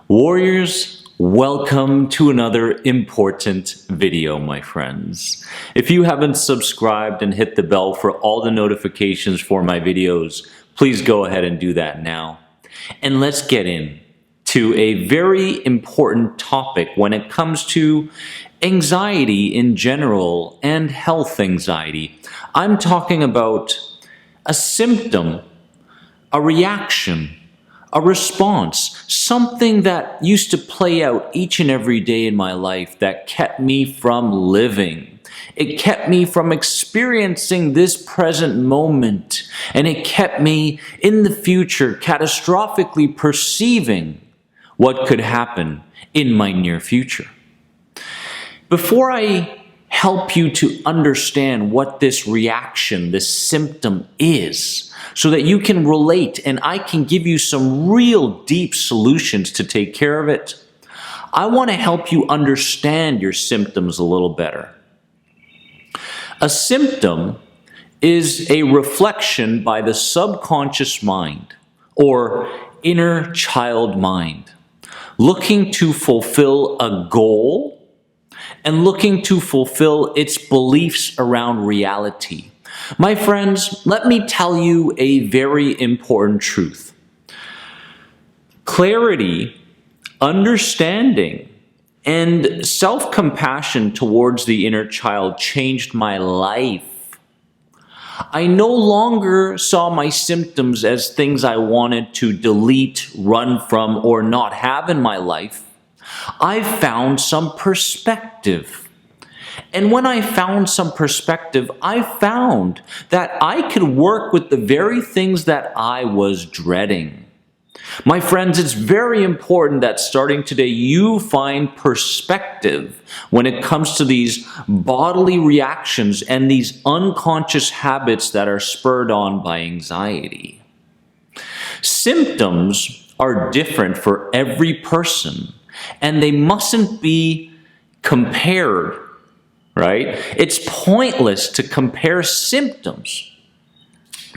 Warriors, welcome to another important video, my friends. If you haven't subscribed and hit the bell for all the notifications for my videos, please go ahead and do that now. And let's get in to a very important topic when it comes to anxiety in general and health anxiety. I'm talking about a symptom, a reaction, a response, something that used to play out each and every day in my life that kept me from living. It kept me from experiencing this present moment, and it kept me in the future catastrophically perceiving what could happen in my near future. Before I help you to understand what this reaction, this symptom is, so that you can relate and I can give you some real deep solutions to take care of it, I want to help you understand your symptoms a little better. A symptom is a reflection by the subconscious mind or inner child mind, looking to fulfill a goal and looking to fulfill its beliefs around reality. My friends, let me tell you a very important truth. Clarity, understanding, and self-compassion towards the inner child changed my life. I no longer saw my symptoms as things I wanted to delete, run from, or not have in my life. I found some perspective. And when I found some perspective, I found that I could work with the very things that I was dreading. My friends, it's very important that starting today you find perspective when it comes to these bodily reactions and these unconscious habits that are spurred on by anxiety. Symptoms are different for every person, and they mustn't be compared. Right? It's pointless to compare symptoms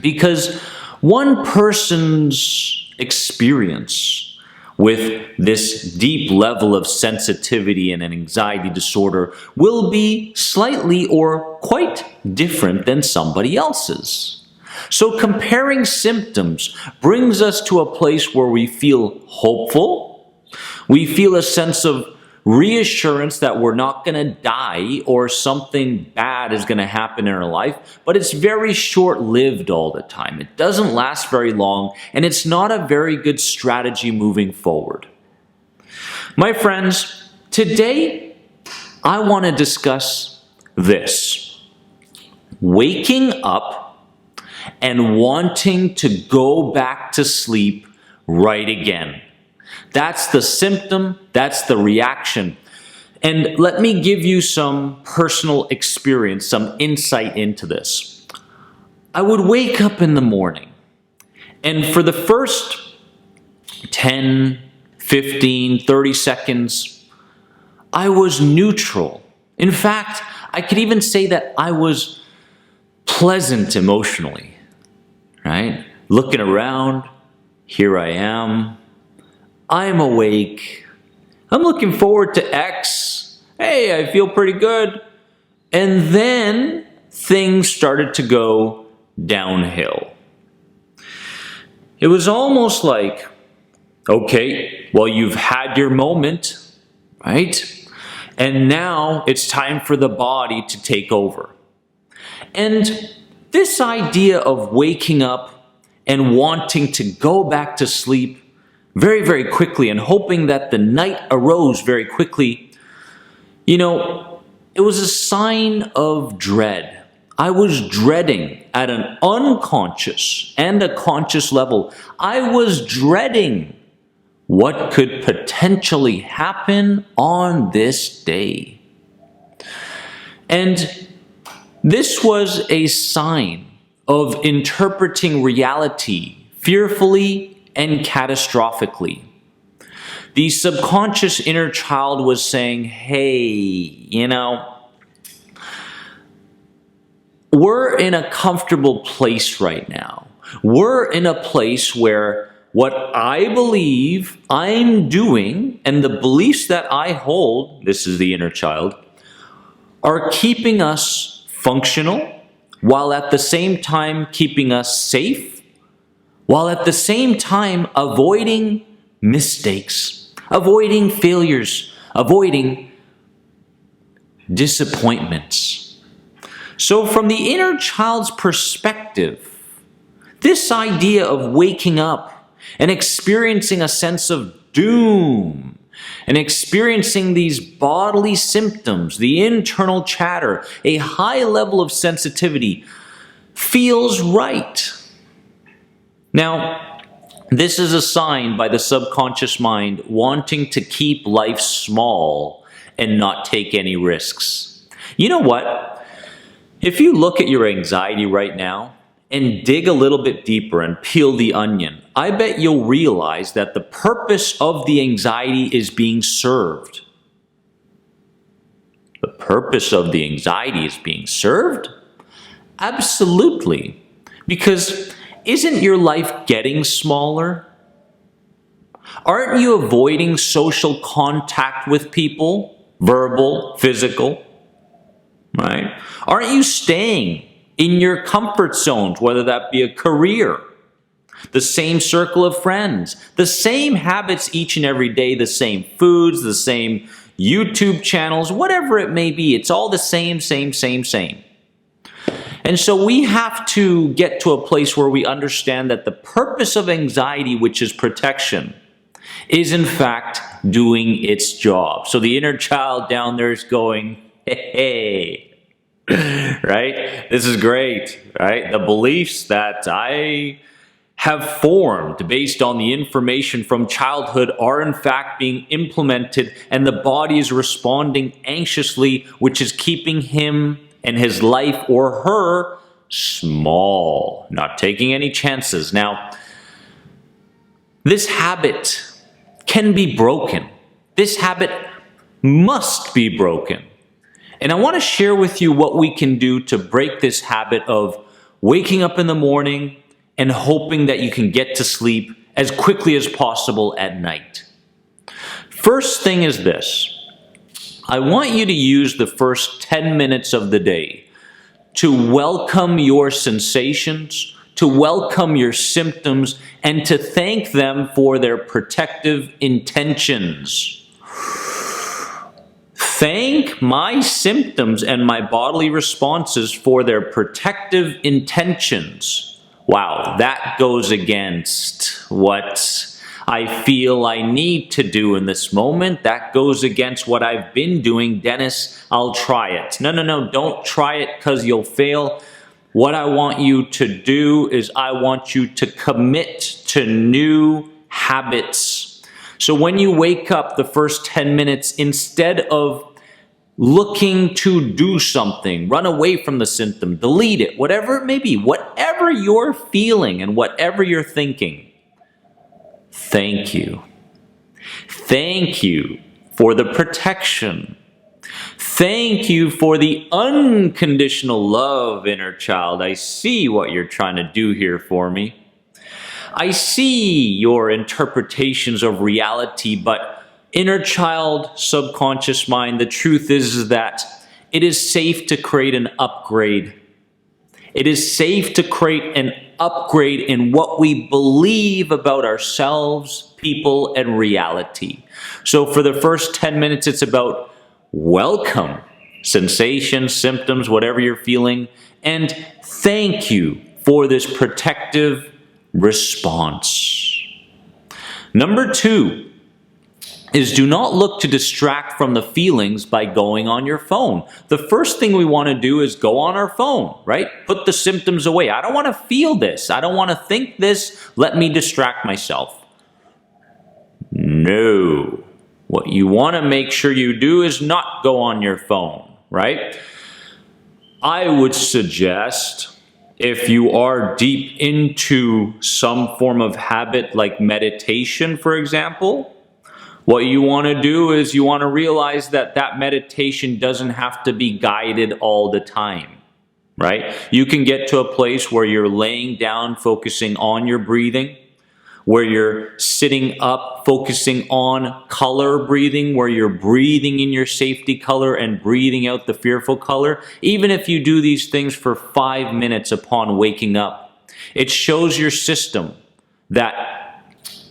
because one person's experience with this deep level of sensitivity and an anxiety disorder will be slightly or quite different than somebody else's. So comparing symptoms brings us to a place where we feel hopeful, we feel a sense of reassurance that we're not going to die or something bad is going to happen in our life, but it's very short-lived all the time. It doesn't last very long, and it's not a very good strategy moving forward. My friends, today I want to discuss this: waking up and wanting to go back to sleep right again. That's the symptom, that's the reaction. And let me give you some personal experience, some insight into this. I would wake up in the morning, and for the first 10, 15, 30 seconds, I was neutral. In fact, I could even say that I was pleasant emotionally, right? Looking around, here I am. I'm awake. I'm looking forward to X. Hey, I feel pretty good. And then things started to go downhill. It was almost like, okay, well, you've had your moment, right? And now it's time for the body to take over. And this idea of waking up and wanting to go back to sleep very, very quickly and hoping that the night arose very quickly, it was a sign of dread. I was dreading at an unconscious and a conscious level. I was dreading what could potentially happen on this day. And this was a sign of interpreting reality fearfully and catastrophically. The subconscious inner child was saying, hey, we're in a comfortable place right now. We're in a place where what I believe I'm doing and the beliefs that I hold, this is the inner child, are keeping us functional, while at the same time keeping us safe, while at the same time avoiding mistakes, avoiding failures, avoiding disappointments. So from the inner child's perspective, this idea of waking up and experiencing a sense of doom and experiencing these bodily symptoms, the internal chatter, a high level of sensitivity, feels right. Now, this is a sign by the subconscious mind wanting to keep life small and not take any risks. You know what? If you look at your anxiety right now and dig a little bit deeper and peel the onion, I bet you'll realize that the purpose of the anxiety is being served. The purpose of the anxiety is being served? Absolutely. Because isn't your life getting smaller? Aren't you avoiding social contact with people? Verbal, physical, right? Aren't you staying in your comfort zones, whether that be a career, the same circle of friends, the same habits each and every day, the same foods, the same YouTube channels, whatever it may be, it's all the same. And so we have to get to a place where we understand that the purpose of anxiety, which is protection, is in fact doing its job. So the inner child down there is going, hey, right? This is great, right? The beliefs that I have formed based on the information from childhood are in fact being implemented, and the body is responding anxiously, which is keeping him and his life or her small, not taking any chances. Now, this habit can be broken. This habit must be broken. And I want to share with you what we can do to break this habit of waking up in the morning and hoping that you can get to sleep as quickly as possible at night. First thing is this. I want you to use the first 10 minutes of the day to welcome your sensations, to welcome your symptoms, and to thank them for their protective intentions. Thank my symptoms and my bodily responses for their protective intentions. Wow, that goes against what I feel I need to do in this moment. That goes against what I've been doing. Dennis, I'll try it. No, don't try it because you'll fail. What I want you to do is I want you to commit to new habits. So when you wake up the first 10 minutes, instead of looking to do something, run away from the symptom, delete it, whatever it may be, whatever you're feeling and whatever you're thinking, thank you. Thank you for the protection. Thank you for the unconditional love, inner child. I see what you're trying to do here for me. I see your interpretations of reality, but inner child, subconscious mind, the truth is that it is safe to create an upgrade. It is safe to create an upgrade in what we believe about ourselves, people, and reality. So for the first 10 minutes, it's about welcome sensations, symptoms, whatever you're feeling, and thank you for this protective response. Number 2 is do not look to distract from the feelings by going on your phone. The first thing we want to do is go on our phone, right? Put the symptoms away. I don't want to feel this. I don't want to think this. Let me distract myself. No. What you want to make sure you do is not go on your phone, right? I would suggest, if you are deep into some form of habit like meditation, for example, what you want to do is you want to realize that that meditation doesn't have to be guided all the time, right? You can get to a place where you're laying down, focusing on your breathing, where you're sitting up, focusing on color breathing, where you're breathing in your safety color and breathing out the fearful color. Even if you do these things for 5 minutes upon waking up, it shows your system that,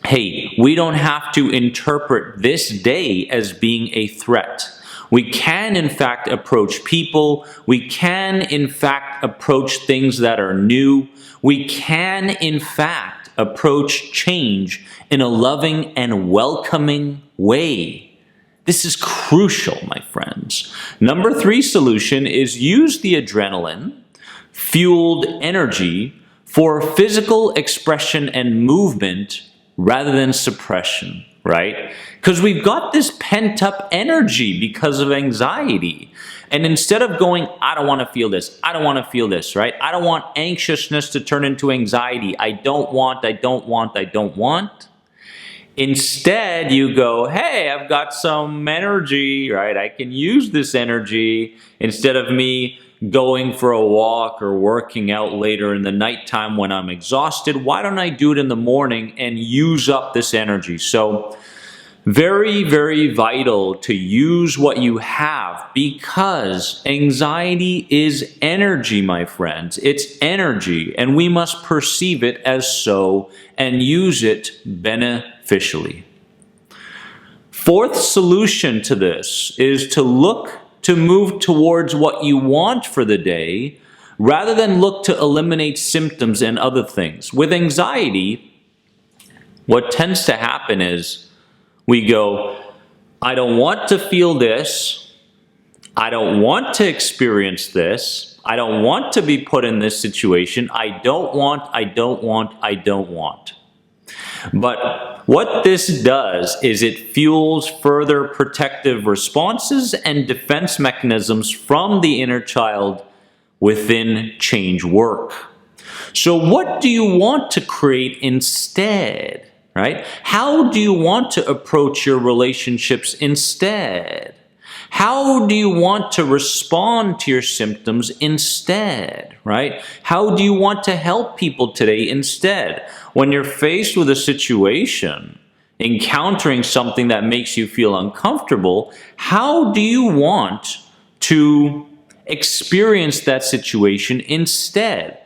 hey, we don't have to interpret this day as being a threat. We can, in fact, approach people. We can, in fact, approach things that are new. We can, in fact, approach change in a loving and welcoming way. This is crucial, my friends. Number 3 solution is use the adrenaline-fueled energy for physical expression and movement rather than suppression, right? Because we've got this pent-up energy because of anxiety. And instead of going, I don't want to feel this, I don't want to feel this, right? I don't want anxiousness to turn into anxiety. I don't want. Instead, you go, hey, I've got some energy, right? I can use this energy instead of me going for a walk or working out later in the nighttime when I'm exhausted. Why don't I do it in the morning and use up this energy? So very, very vital to use what you have, because anxiety is energy, my friends. It's energy, and we must perceive it as so and use it beneficially. 4th solution to this is to look to move towards what you want for the day rather than look to eliminate symptoms and other things. With anxiety, what tends to happen is we go, I don't want to feel this. I don't want to experience this. I don't want to be put in this situation. I don't want. But what this does is it fuels further protective responses and defense mechanisms from the inner child within change work. So what do you want to create instead? Right? How do you want to approach your relationships instead? How do you want to respond to your symptoms instead? Right? How do you want to help people today instead? When you're faced with a situation, encountering something that makes you feel uncomfortable, how do you want to experience that situation instead?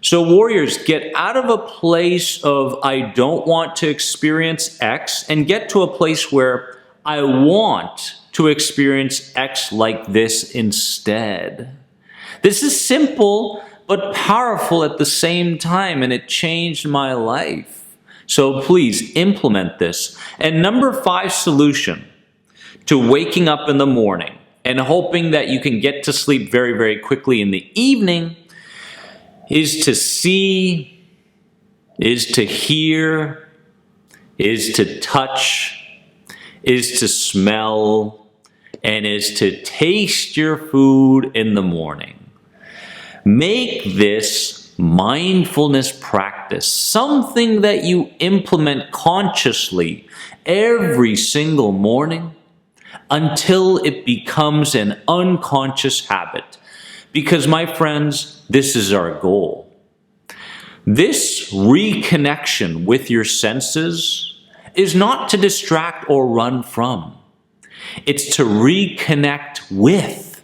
So warriors, get out of a place of I don't want to experience X and get to a place where I want to experience X like this instead. This is simple but powerful at the same time, and it changed my life. So please implement this. And number 5 solution to waking up in the morning and hoping that you can get to sleep very, very quickly in the evening is to see, is to hear, is to touch, is to smell, and is to taste your food in the morning. Make this mindfulness practice something that you implement consciously every single morning until it becomes an unconscious habit. Because, my friends, this is our goal. This reconnection with your senses is not to distract or run from. It's to reconnect with,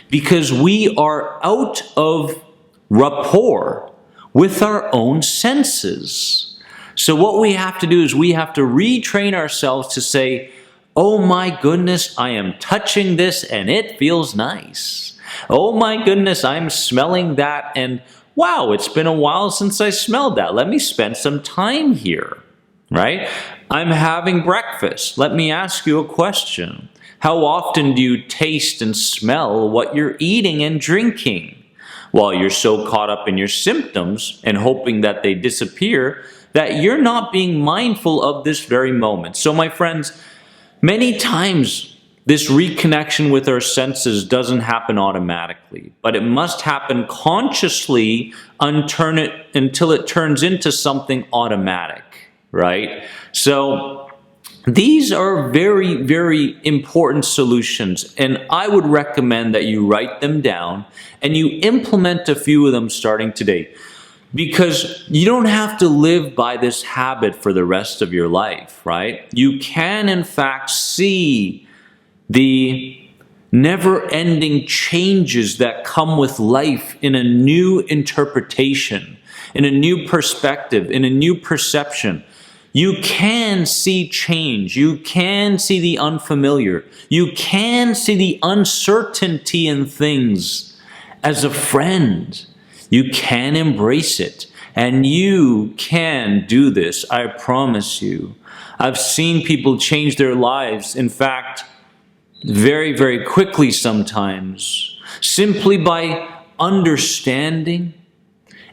because we are out of rapport with our own senses. So what we have to do is we have to retrain ourselves to say, oh my goodness, I am touching this and it feels nice. Oh my goodness, I'm smelling that and wow, it's been a while since I smelled that. Let me spend some time here, right? I'm having breakfast. Let me ask you a question. How often do you taste and smell what you're eating and drinking? While you're so caught up in your symptoms and hoping that they disappear, that you're not being mindful of this very moment. So my friends, many times this reconnection with our senses doesn't happen automatically, but it must happen consciously until it turns into something automatic, right? So these are very, very important solutions, and I would recommend that you write them down and you implement a few of them starting today. Because you don't have to live by this habit for the rest of your life, right? You can, in fact, see the never-ending changes that come with life in a new interpretation, in a new perspective, in a new perception. You can see change. You can see the unfamiliar. You can see the uncertainty in things as a friend. You can embrace it. And you can do this, I promise you. I've seen people change their lives, in fact, very, very quickly sometimes, simply by understanding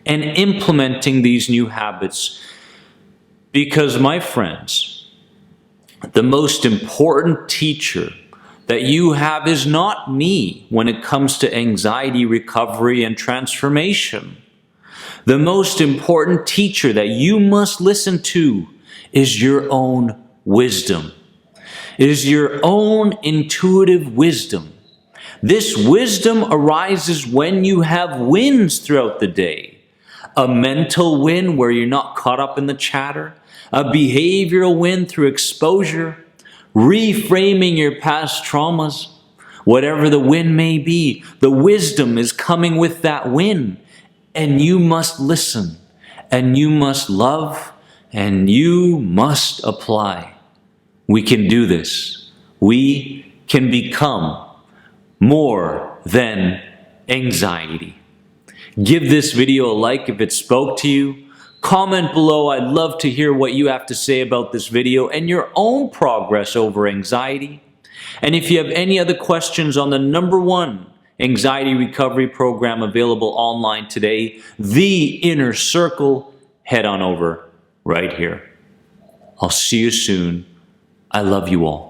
and implementing these new habits. Because, my friends, the most important teacher that you have is not me when it comes to anxiety recovery and transformation. The most important teacher that you must listen to is your own wisdom. It is your own intuitive wisdom. This wisdom arises when you have wins throughout the day. A mental win where you're not caught up in the chatter. A behavioral win through exposure. Reframing your past traumas. Whatever the win may be, the wisdom is coming with that win. And you must listen. And you must love. And you must apply. We can do this. We can become more than anxiety. Give this video a like if it spoke to you. Comment below. I'd love to hear what you have to say about this video and your own progress over anxiety. And if you have any other questions on the #1 anxiety recovery program available online today, The Inner Circle, head on over right here. I'll see you soon. I love you all.